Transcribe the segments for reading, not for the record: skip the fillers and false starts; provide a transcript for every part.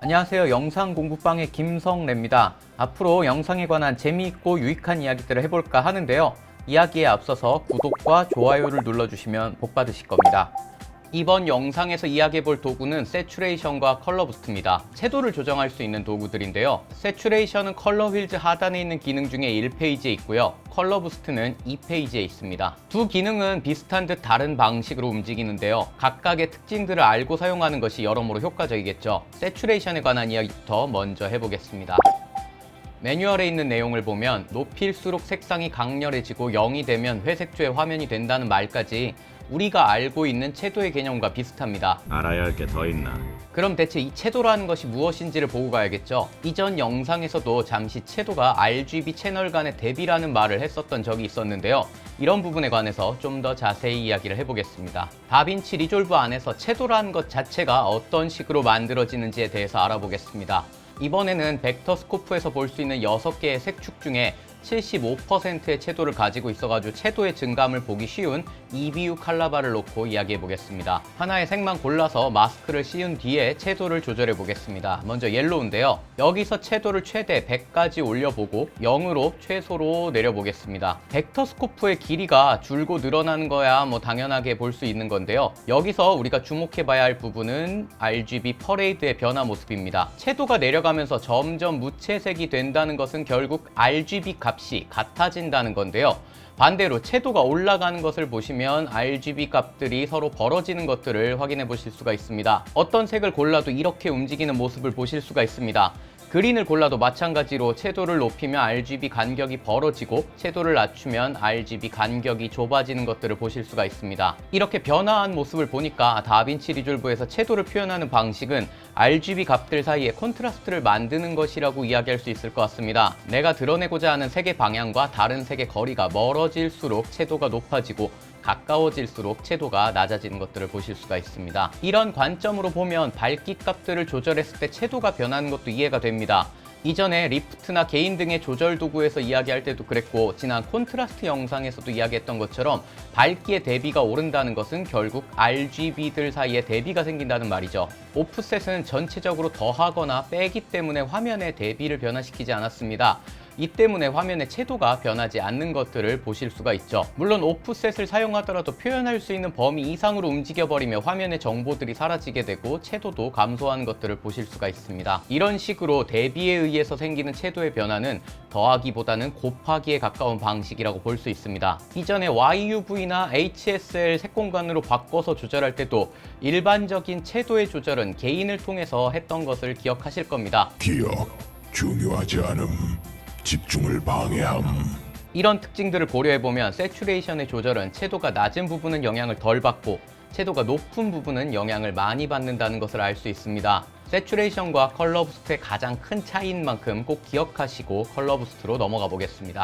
안녕하세요. 영상 공부방의 김성래입니다. 앞으로 영상에 관한 재미있고 유익한 이야기들을 해볼까 하는데요. 이야기에 앞서서 구독과 좋아요를 눌러주시면 복 받으실 겁니다. 이번 영상에서 이야기해볼 도구는 세츄레이션과 컬러 부스트입니다. 채도를 조정할 수 있는 도구들인데요. 세츄레이션은 컬러 휠즈 하단에 있는 기능 중에 1페이지에 있고요. 컬러 부스트는 2페이지에 있습니다. 두 기능은 비슷한 듯 다른 방식으로 움직이는데요. 각각의 특징들을 알고 사용하는 것이 여러모로 효과적이겠죠. 세츄레이션에 관한 이야기부터 먼저 해보겠습니다. 매뉴얼에 있는 내용을 보면 높일수록 색상이 강렬해지고 0이 되면 회색조의 화면이 된다는 말까지 우리가 알고 있는 채도의 개념과 비슷합니다. 알아야 할 게 더 있나? 그럼 대체 이 채도라는 것이 무엇인지를 보고 가야겠죠. 이전 영상에서도 잠시 채도가 RGB 채널 간의 대비라는 말을 했었던 적이 있었는데요. 이런 부분에 관해서 좀 더 자세히 이야기를 해보겠습니다. 다빈치 리졸브 안에서 채도라는 것 자체가 어떤 식으로 만들어지는지에 대해서 알아보겠습니다. 이번에는 벡터 스코프에서 볼 수 있는 6개의 색축 중에 75%의 채도를 가지고 있어가지고 채도의 증감을 보기 쉬운 EBU 컬러바를 놓고 이야기해 보겠습니다. 하나의 색만 골라서 마스크를 씌운 뒤에 채도를 조절해 보겠습니다. 먼저 옐로우인데요. 여기서 채도를 최대 100까지 올려보고 0으로 최소로 내려보겠습니다. 벡터 스코프의 길이가 줄고 늘어나는 거야 당연하게 볼 수 있는 건데요. 여기서 우리가 주목해 봐야 할 부분은 RGB 퍼레이드의 변화 모습입니다. 채도가 내려가면서 점점 무채색이 된다는 것은 결국 RGB 값이 같아진다는 건데요. 반대로 채도가 올라가는 것을 보시면 RGB 값들이 서로 벌어지는 것들을 확인해 보실 수가 있습니다. 어떤 색을 골라도 이렇게 움직이는 모습을 보실 수가 있습니다. 그린을 골라도 마찬가지로 채도를 높이면 RGB 간격이 벌어지고 채도를 낮추면 RGB 간격이 좁아지는 것들을 보실 수가 있습니다. 이렇게 변화한 모습을 보니까 다빈치 리졸브에서 채도를 표현하는 방식은 RGB 값들 사이에 콘트라스트를 만드는 것이라고 이야기할 수 있을 것 같습니다. 내가 드러내고자 하는 색의 방향과 다른 색의 거리가 멀어질수록 채도가 높아지고 가까워질수록 채도가 낮아지는 것들을 보실 수가 있습니다. 이런 관점으로 보면 밝기 값들을 조절했을 때 채도가 변하는 것도 이해가 됩니다. 이전에 리프트나 게인 등의 조절 도구에서 이야기할 때도 그랬고 지난 콘트라스트 영상에서도 이야기했던 것처럼 밝기의 대비가 오른다는 것은 결국 RGB들 사이에 대비가 생긴다는 말이죠. 오프셋은 전체적으로 더하거나 빼기 때문에 화면의 대비를 변화시키지 않았습니다. 이 때문에 화면의 채도가 변하지 않는 것들을 보실 수가 있죠. 물론 오프셋을 사용하더라도 표현할 수 있는 범위 이상으로 움직여버리며 화면의 정보들이 사라지게 되고 채도도 감소하는 것들을 보실 수가 있습니다. 이런 식으로 대비에 의해서 생기는 채도의 변화는 더하기보다는 곱하기에 가까운 방식이라고 볼 수 있습니다. 이전에 YUV나 HSL 색공간으로 바꿔서 조절할 때도 일반적인 채도의 조절은 개인을 통해서 했던 것을 기억하실 겁니다. 기억, 중요하지 않음, 집중을 방해함. 이런 특징들을 고려해보면 세츄레이션의 조절은 채도가 낮은 부분은 영향을 덜 받고 채도가 높은 부분은 영향을 많이 받는다는 것을 알 수 있습니다. 세츄레이션과 컬러 부스트의 가장 큰 차이인 만큼 꼭 기억하시고 컬러 부스트로 넘어가 보겠습니다.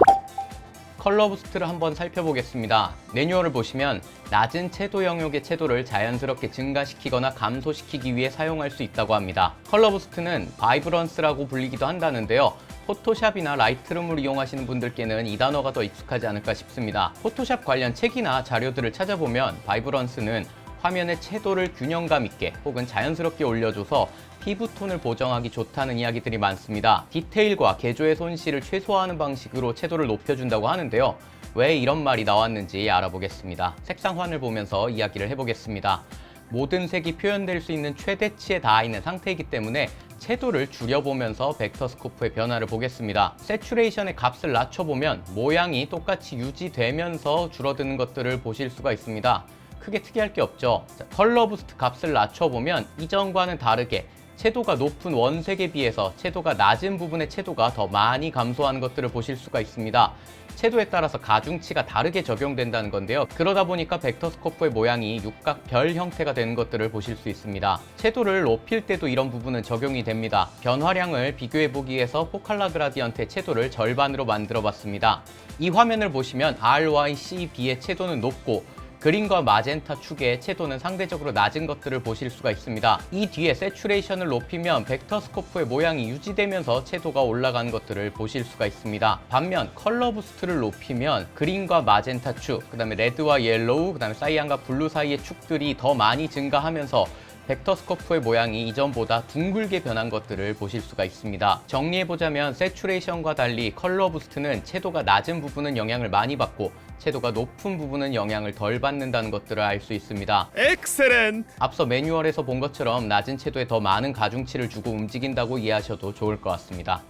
컬러 부스트를 한번 살펴보겠습니다. 매뉴얼을 보시면 낮은 채도 영역의 채도를 자연스럽게 증가시키거나 감소시키기 위해 사용할 수 있다고 합니다. 컬러 부스트는 바이브런스라고 불리기도 한다는데요. 포토샵이나 라이트룸을 이용하시는 분들께는 이 단어가 더 익숙하지 않을까 싶습니다. 포토샵 관련 책이나 자료들을 찾아보면 바이브런스는 화면의 채도를 균형감 있게 혹은 자연스럽게 올려줘서 피부톤을 보정하기 좋다는 이야기들이 많습니다. 디테일과 개조의 손실을 최소화하는 방식으로 채도를 높여준다고 하는데요. 왜 이런 말이 나왔는지 알아보겠습니다. 색상환을 보면서 이야기를 해보겠습니다. 모든 색이 표현될 수 있는 최대치에 닿아 있는 상태이기 때문에 채도를 줄여보면서 벡터 스코프의 변화를 보겠습니다. 세츄레이션의 값을 낮춰보면 모양이 똑같이 유지되면서 줄어드는 것들을 보실 수가 있습니다. 크게 특이할 게 없죠. 컬러 부스트 값을 낮춰보면 이전과는 다르게 채도가 높은 원색에 비해서 채도가 낮은 부분의 채도가 더 많이 감소하는 것들을 보실 수가 있습니다. 채도에 따라서 가중치가 다르게 적용된다는 건데요. 그러다 보니까 벡터 스코프의 모양이 육각별 형태가 되는 것들을 보실 수 있습니다. 채도를 높일 때도 이런 부분은 적용이 됩니다. 변화량을 비교해 보기 위해서 포칼라 그라디언트의 채도를 절반으로 만들어 봤습니다. 이 화면을 보시면 RYCB의 채도는 높고 그린과 마젠타 축의 채도는 상대적으로 낮은 것들을 보실 수가 있습니다. 이 뒤에 세츄레이션을 높이면 벡터 스코프의 모양이 유지되면서 채도가 올라가는 것들을 보실 수가 있습니다. 반면 컬러 부스트를 높이면 그린과 마젠타 축, 그 다음에 레드와 옐로우, 그 다음에 사이안과 블루 사이의 축들이 더 많이 증가하면서 벡터 스코프의 모양이 이전보다 둥글게 변한 것들을 보실 수가 있습니다. 정리해보자면 새추레이션과 달리 컬러 부스트는 채도가 낮은 부분은 영향을 많이 받고 채도가 높은 부분은 영향을 덜 받는다는 것들을 알 수 있습니다. 엑셀렌트! 앞서 매뉴얼에서 본 것처럼 낮은 채도에 더 많은 가중치를 주고 움직인다고 이해하셔도 좋을 것 같습니다.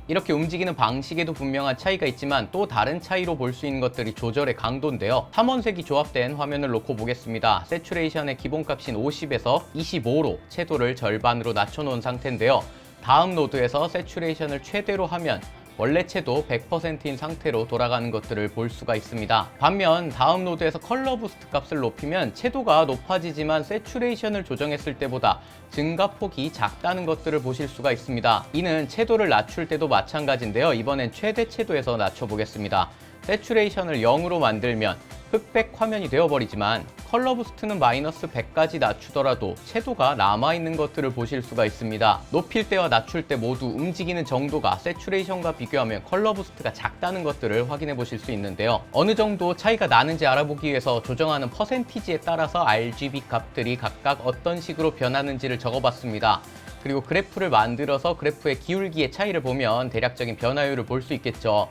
이렇게 움직이는 방식에도 분명한 차이가 있지만 또 다른 차이로 볼 수 있는 것들이 조절의 강도인데요. 삼원색이 조합된 화면을 놓고 보겠습니다. 새추레이션의 기본값인 50에서 25로 채도를 절반으로 낮춰놓은 상태인데요. 다음 노드에서 새추레이션을 최대로 하면 원래 채도 100%인 상태로 돌아가는 것들을 볼 수가 있습니다. 반면 다음 노드에서 컬러 부스트 값을 높이면 채도가 높아지지만 새추레이션을 조정했을 때보다 증가폭이 작다는 것들을 보실 수가 있습니다. 이는 채도를 낮출 때도 마찬가지인데요. 이번엔 최대 채도에서 낮춰보겠습니다. 새추레이션을 0으로 만들면 흑백 화면이 되어버리지만 컬러 부스트는 마이너스 100까지 낮추더라도 채도가 남아있는 것들을 보실 수가 있습니다. 높일 때와 낮출 때 모두 움직이는 정도가 새추레이션과 비교하면 컬러 부스트가 작다는 것들을 확인해 보실 수 있는데요. 어느 정도 차이가 나는지 알아보기 위해서 조정하는 퍼센티지에 따라서 RGB 값들이 각각 어떤 식으로 변하는지를 적어봤습니다. 그리고 그래프를 만들어서 그래프의 기울기의 차이를 보면 대략적인 변화율을 볼 수 있겠죠.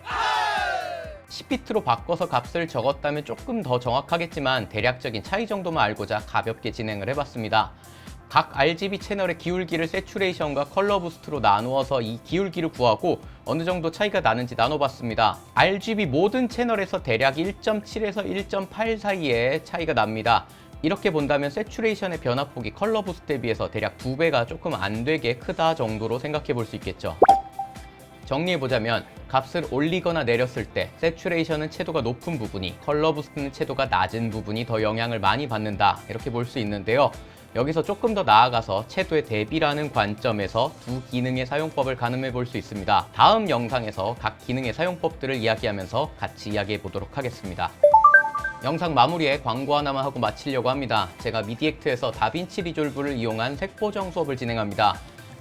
10비트로 바꿔서 값을 적었다면 조금 더 정확하겠지만 대략적인 차이 정도만 알고자 가볍게 진행을 해봤습니다. 각 RGB 채널의 기울기를 새추레이션과 컬러 부스트로 나누어서 이 기울기를 구하고 어느 정도 차이가 나는지 나눠봤습니다. RGB 모든 채널에서 대략 1.7에서 1.8 사이에 차이가 납니다. 이렇게 본다면 새추레이션의 변화폭이 컬러 부스트에 비해서 대략 2배가 조금 안 되게 크다 정도로 생각해 볼 수 있겠죠. 정리해보자면 값을 올리거나 내렸을 때 새추레이션은 채도가 높은 부분이, 컬러 부스트는 채도가 낮은 부분이 더 영향을 많이 받는다 이렇게 볼 수 있는데요. 여기서 조금 더 나아가서 채도의 대비라는 관점에서 두 기능의 사용법을 가늠해 볼 수 있습니다. 다음 영상에서 각 기능의 사용법들을 이야기하면서 같이 이야기해 보도록 하겠습니다. 영상 마무리에 광고 하나만 하고 마치려고 합니다. 제가 미디액트에서 다빈치 리졸브를 이용한 색보정 수업을 진행합니다.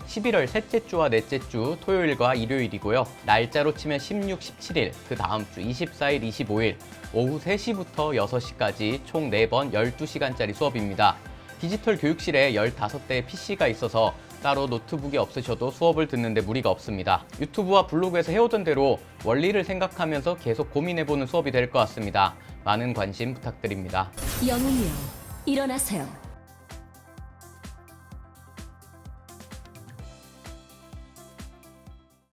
11월 셋째 주와 넷째 주 토요일과 일요일이고요. 날짜로 치면 16, 17일, 그 다음 주 24일, 25일 오후 3시부터 6시까지 총 4번 12시간짜리 수업입니다. 디지털 교육실에 15대의 PC가 있어서 따로 노트북이 없으셔도 수업을 듣는데 무리가 없습니다. 유튜브와 블로그에서 해오던 대로 원리를 생각하면서 계속 고민해보는 수업이 될 것 같습니다. 많은 관심 부탁드립니다. 영웅이여, 일어나세요.